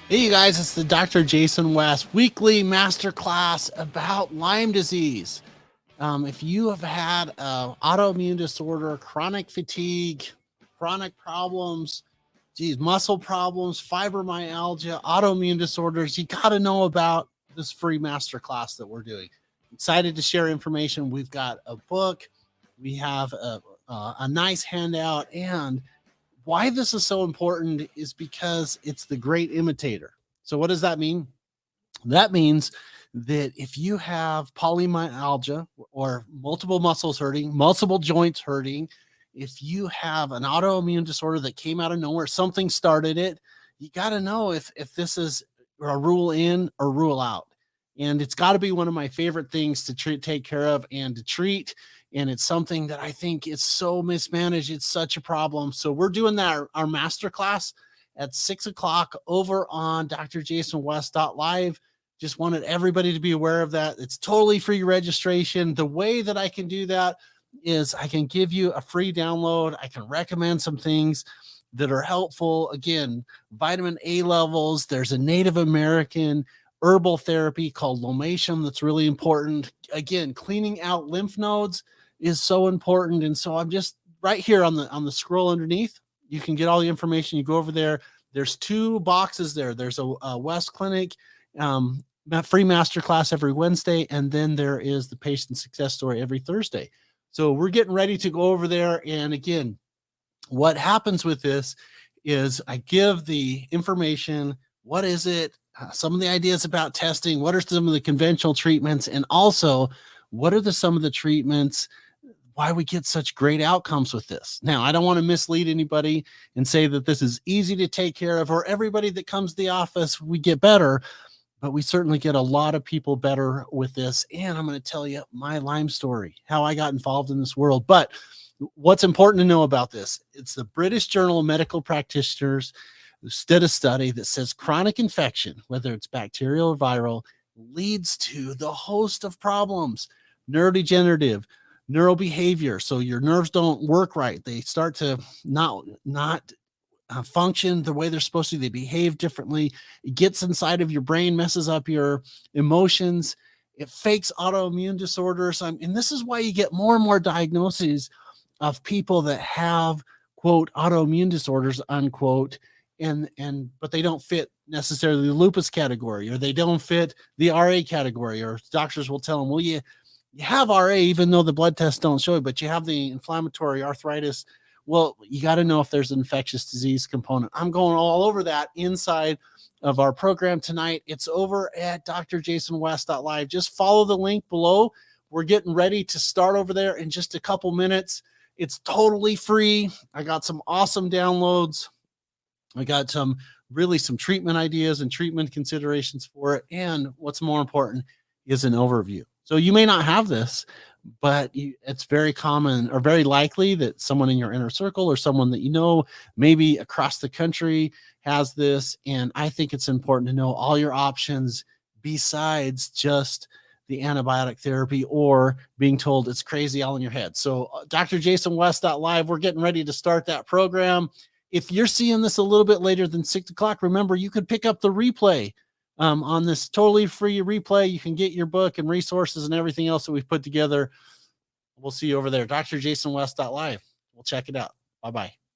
Hey, you guys, it's the Dr. Jason West weekly masterclass about Lyme disease. If you have had autoimmune disorder, chronic fatigue, chronic problems, muscle problems, fibromyalgia, autoimmune disorders, you got to know about this free masterclass that we're doing. Excited to share information. We've got a book, we have a nice handout, and why this is so important is because it's the great imitator. So, what does that mean? That means that if you have polymyalgia or multiple muscles hurting, multiple joints hurting, if you have an autoimmune disorder that came out of nowhere, something started it, you got to know if this is a rule in or rule out. And it's got to be one of my favorite things to take care of and to treat. And it's something that I think is so mismanaged. It's such a problem. So we're doing that our master class at 6 o'clock over on drjasonwest.live. Just wanted everybody to be aware of that. It's totally free registration. The way that I can do that is I can give you a free download. I can recommend some things that are helpful. Again, vitamin A levels. There's a Native American herbal therapy called lomatium that's really important. Again, cleaning out lymph nodes is so important. And so I'm just right here on the scroll underneath. You can get all the information. You go over there. There's 2 boxes there. There's a West Clinic free masterclass every Wednesday, and then there is the patient success story every Thursday. So we're getting ready to go over there. And again, what happens with this is I give the information. What is it? Some of the ideas about testing. What are some of the conventional treatments? And also, what are some of the treatments? Why we get such great outcomes with this. Now, I don't want to mislead anybody and say that this is easy to take care of, or everybody that comes to the office, we get better, but we certainly get a lot of people better with this. And I'm going to tell you my Lyme story, how I got involved in this world. But what's important to know about this, it's the British Journal of Medical Practitioners did a study that says chronic infection, whether it's bacterial or viral, leads to the host of problems, neurodegenerative, neural behavior. So your nerves don't work right. They start to not function the way they're supposed to. They behave differently. It gets inside of your brain, messes up your emotions. It fakes autoimmune disorders. And this is why you get more and more diagnoses of people that have, quote, autoimmune disorders, unquote, but they don't fit necessarily the lupus category, or they don't fit the RA category, or doctors will tell them, well, you have RA, even though the blood tests don't show it, but you have the inflammatory arthritis. Well, you got to know if there's an infectious disease component. I'm going all over that inside of our program tonight. It's over at drjasonwest.live. Just follow the link below. We're getting ready to start over there in just a couple minutes. It's totally free. I got some awesome downloads. I got some treatment ideas and treatment considerations for it. And what's more important is an overview. So you may not have this, but it's very common or very likely that someone in your inner circle or someone that you know, maybe across the country, has this. And I think it's important to know all your options besides just the antibiotic therapy or being told it's crazy all in your head. So drjasonwest.live, we're getting ready to start that program. If you're seeing this a little bit later than 6 o'clock, remember, you could pick up the replay on this totally free replay. You can get your book and resources and everything else that we've put together. We'll see you over there, drjasonwest.live. We'll check it out. Bye-bye.